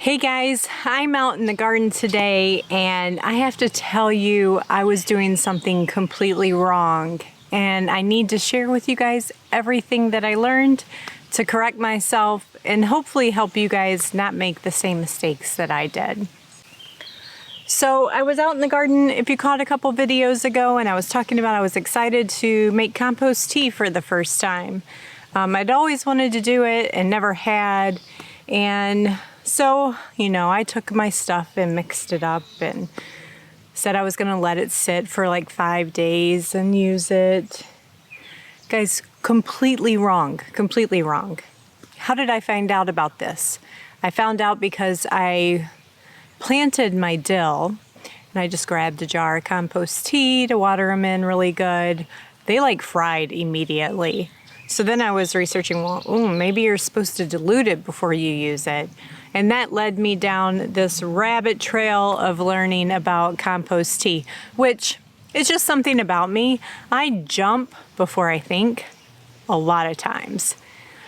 Hey guys, I'm out in the garden today and I have to tell you I was doing something completely wrong and I need to share with you guys everything that I learned to correct myself and hopefully help you guys not make the same mistakes that I did. So I was out in the garden, if you caught a couple videos ago, and I was talking about I was excited to make compost tea for the first time. I'd always wanted to do it and never had, and so, I took my stuff and mixed it up and said I was going to let it sit for like 5 days and use it. Guys, completely wrong, completely wrong. How did I find out about this? I found out because I planted my dill and I just grabbed a jar of compost tea to water them in really good. They like fried immediately. So then I was researching, maybe you're supposed to dilute it before you use it. And that led me down this rabbit trail of learning about compost tea, which is just something about me. I jump before I think a lot of times.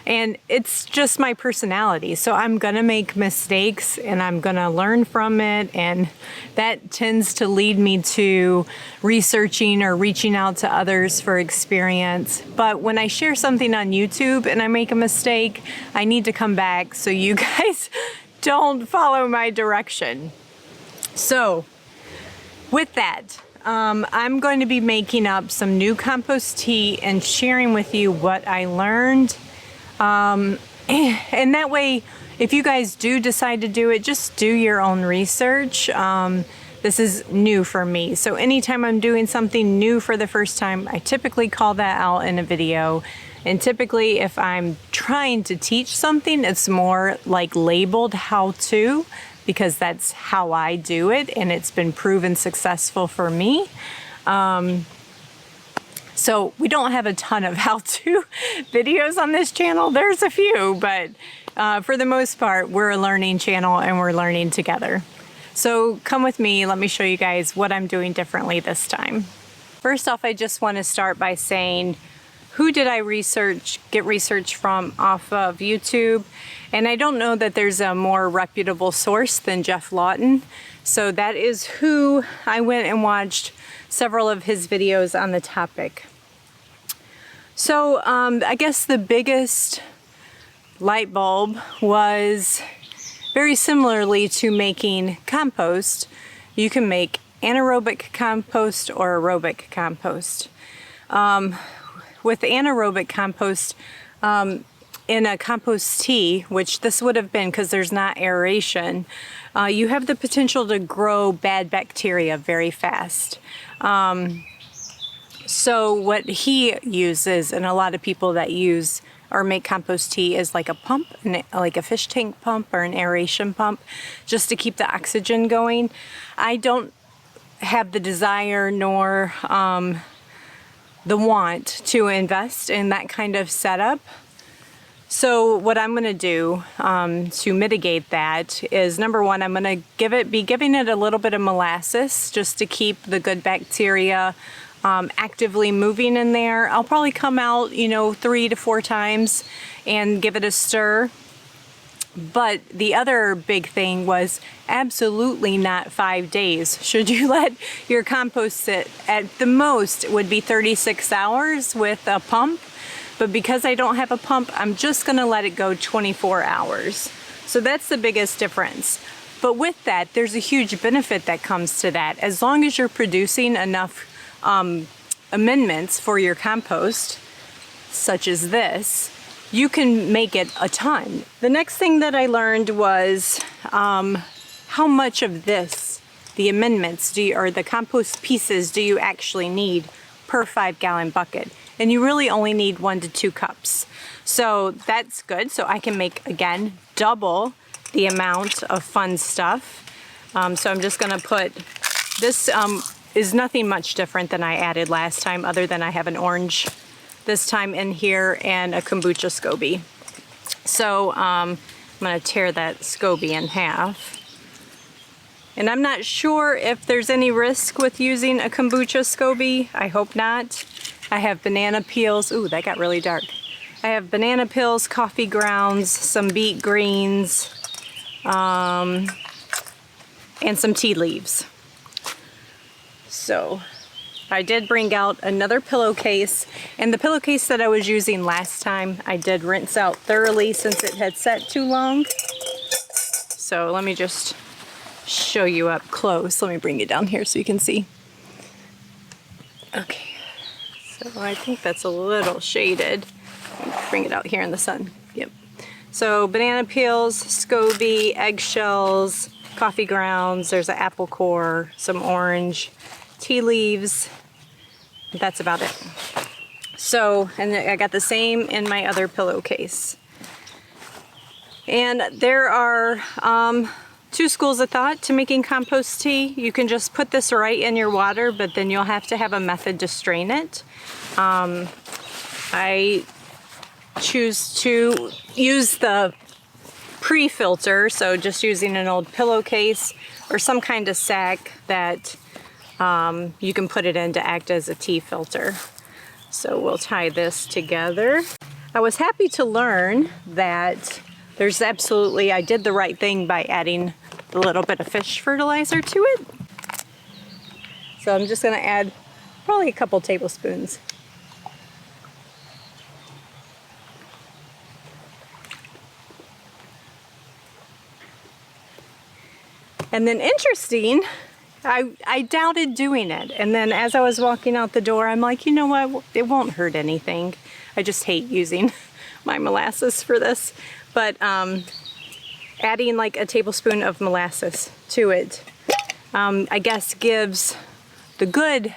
And it's just my personality. So I'm gonna make mistakes and I'm gonna learn from it. And that tends to lead me to researching or reaching out to others for experience. But when I share something on YouTube and I make a mistake, I need to come back so you guys don't follow my direction. So with that, I'm going to be making up some new compost tea and sharing with you what I learned. And that way, if you guys do decide to do it, just do your own research. This is new for me. So anytime I'm doing something new for the first time, I typically call that out in a video. And typically if I'm trying to teach something, it's more like labeled how to, because that's how I do it and it's been proven successful for me. So we don't have a ton of how-to videos on this channel. There's a few, but for the most part, we're a learning channel and we're learning together. So come with me, let me show you guys what I'm doing differently this time. First off, I just want to start by saying, who did I get research from off of YouTube? And I don't know that there's a more reputable source than Jeff Lawton. So that is who I went and watched several of his videos on the topic. So I guess the biggest light bulb was very similarly to making compost. You can make anaerobic compost or aerobic compost. With anaerobic compost, in a compost tea, which this would have been because there's not aeration, you have the potential to grow bad bacteria very fast. So what he uses, and a lot of people that use or make compost tea, is like a pump, like a fish tank pump or an aeration pump, just to keep the oxygen going. I don't have the desire nor the want to invest in that kind of setup. So what I'm going to do to mitigate that is, number one, I'm going to be giving it a little bit of molasses just to keep the good bacteria actively moving in there. I'll probably come out, 3 to 4 times and give it a stir. But the other big thing was absolutely not 5 days. Should you let your compost sit, at the most it would be 36 hours with a pump. But because I don't have a pump, I'm just gonna let it go 24 hours. So that's the biggest difference. But with that, there's a huge benefit that comes to that. As long as you're producing enough amendments for your compost, such as this, you can make it a ton. The next thing that I learned was how much of this, the amendments, or the compost pieces, do you actually need per 5-gallon bucket? And you really only need 1 to 2 cups. So that's good. So I can make, again, double the amount of fun stuff. So I'm just gonna put, this is nothing much different than I added last time, other than I have an orange this time in here and a kombucha SCOBY. So I'm gonna tear that SCOBY in half. And I'm not sure if there's any risk with using a kombucha SCOBY. I hope not. I have banana peels. Ooh, that got really dark. I have banana peels, coffee grounds, some beet greens, and some tea leaves. So I did bring out another pillowcase, and the pillowcase that I was using last time I did rinse out thoroughly since it had set too long. So let me just show you up close. Let me bring it down here so you can see. Okay, so I think that's a little shaded. Bring it out here in the sun. Yep. So banana peels, SCOBY, eggshells, coffee grounds, there's an apple core, some orange, tea leaves. That's about it. So, and I got the same in my other pillowcase. And there are two schools of thought to making compost tea. You can just put this right in your water, but then you'll have to have a method to strain it. I choose to use the pre-filter, so just using an old pillowcase or some kind of sack that you can put it in to act as a tea filter. So we'll tie this together. I was happy to learn that there's absolutely, I did the right thing by adding a little bit of fish fertilizer to it. So I'm just gonna add probably a couple tablespoons. And then interesting, I doubted doing it. And then as I was walking out the door, I'm like, you know what, it won't hurt anything. I just hate using my molasses for this. But adding like a tablespoon of molasses to it, I guess gives the good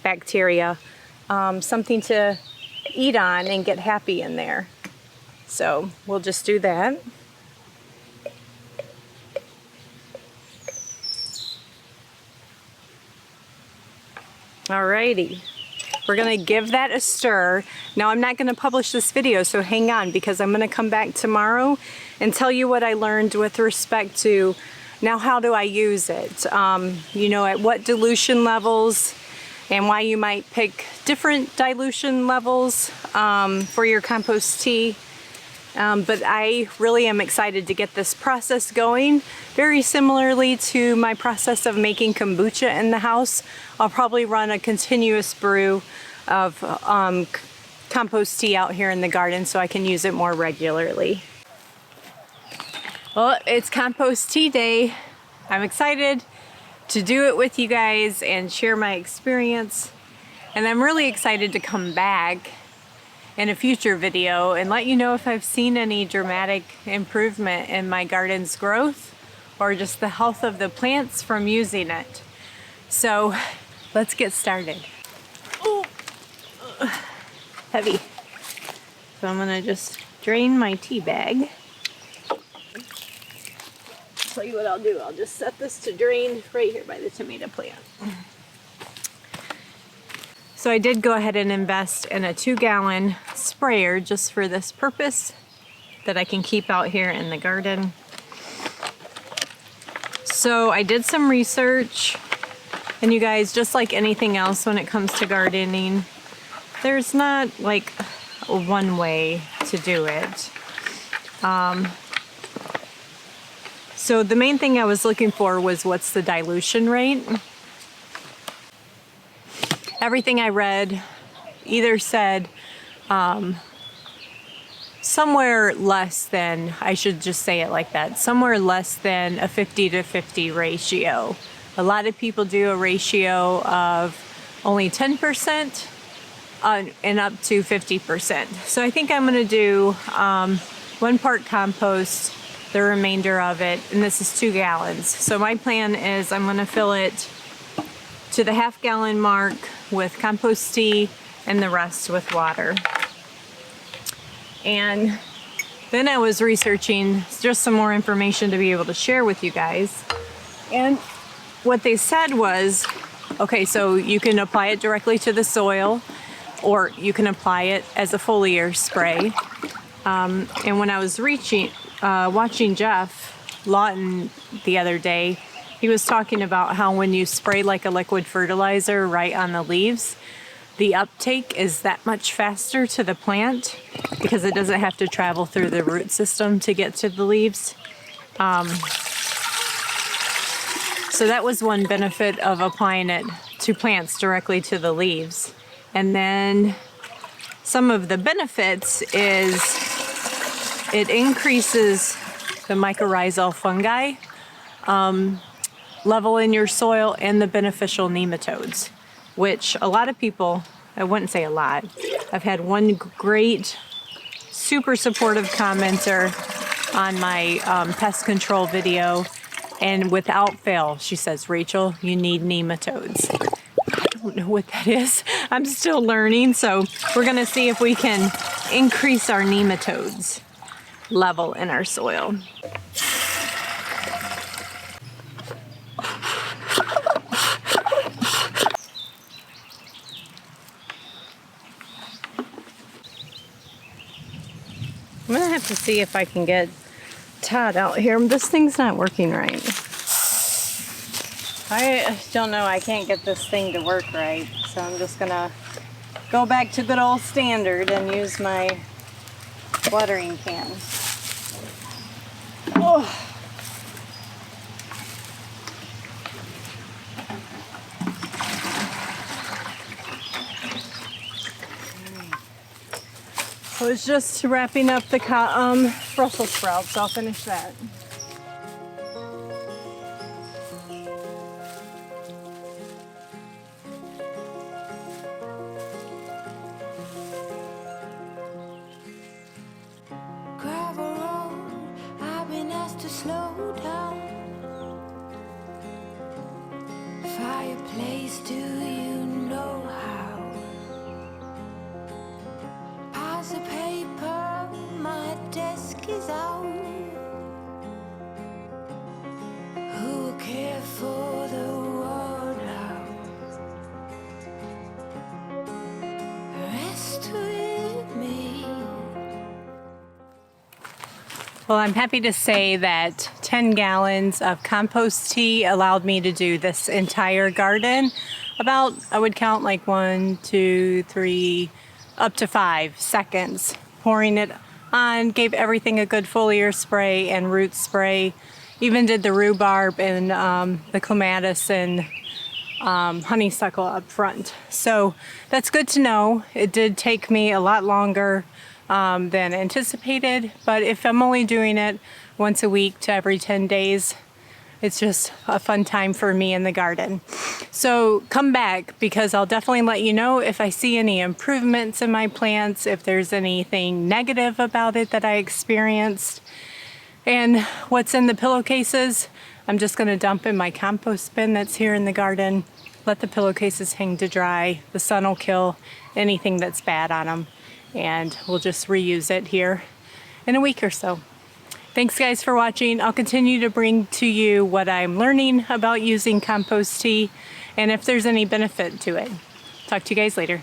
bacteria something to eat on and get happy in there. So we'll just do that. Alrighty, we're gonna give that a stir. Now I'm not gonna publish this video, so hang on, because I'm gonna come back tomorrow and tell you what I learned with respect to now how do I use it. You know, at what dilution levels and why you might pick different dilution levels for your compost tea. But I really am excited to get this process going. Very similarly to my process of making kombucha in the house, I'll probably run a continuous brew of compost tea out here in the garden so I can use it more regularly. Well, it's compost tea day. I'm excited to do it with you guys and share my experience. And I'm really excited to come back in a future video and let you know if I've seen any dramatic improvement in my garden's growth or just the health of the plants from using it. So let's get started. Oh, heavy. So I'm gonna just drain my tea bag. Tell you what I'll do, I'll just set this to drain right here by the tomato plant. So I did go ahead and invest in a 2-gallon sprayer just for this purpose that I can keep out here in the garden. So I did some research, and you guys, just like anything else when it comes to gardening, there's not like one way to do it. So the main thing I was looking for was what's the dilution rate. Everything I read either said somewhere less than, I should just say it like that, somewhere less than a 50-50 ratio. A lot of people do a ratio of only 10% and up to 50%. So I think I'm gonna do 1 part compost, the remainder of it, and this is 2 gallons. So my plan is I'm gonna fill it to the half-gallon mark with compost tea and the rest with water. And then I was researching just some more information to be able to share with you guys. And what they said was, okay, so you can apply it directly to the soil, or you can apply it as a foliar spray. And when I was watching Jeff Lawton the other day, he was talking about how when you spray like a liquid fertilizer right on the leaves, the uptake is that much faster to the plant because it doesn't have to travel through the root system to get to the leaves. So that was one benefit of applying it to plants directly to the leaves. And then some of the benefits is it increases the mycorrhizal fungi level in your soil and the beneficial nematodes, which a lot of people, I wouldn't say a lot, I've had one great, super supportive commenter on my pest control video, and without fail, she says, Rachel, you need nematodes. I don't know what that is. I'm still learning, so we're gonna see if we can increase our nematodes level in our soil. I'm gonna have to see if I can get Todd out here. This thing's not working right. I don't know, I can't get this thing to work right. So I'm just gonna go back to good old standard and use my watering can. Oh. So it's just wrapping up the Brussels sprouts. I'll finish that. Gravel road, I've been asked to slow down. Fireplace, do you know how? Piles of paper, my desk is out. Who will care for the world out? Rest with me. Well, I'm happy to say that 10 gallons of compost tea allowed me to do this entire garden. About, I would count like 1, 2, 3, up to 5 seconds. Pouring it on, gave everything a good foliar spray and root spray. Even did the rhubarb and the clematis and honeysuckle up front. So that's good to know. It did take me a lot longer than anticipated, but if I'm only doing it once a week to every 10 days, it's just a fun time for me in the garden. So come back, because I'll definitely let you know if I see any improvements in my plants, if there's anything negative about it that I experienced. And what's in the pillowcases, I'm just gonna dump in my compost bin that's here in the garden, let the pillowcases hang to dry. The sun will kill anything that's bad on them, and we'll just reuse it here in a week or so. Thanks guys for watching. I'll continue to bring to you what I'm learning about using compost tea and if there's any benefit to it. Talk to you guys later.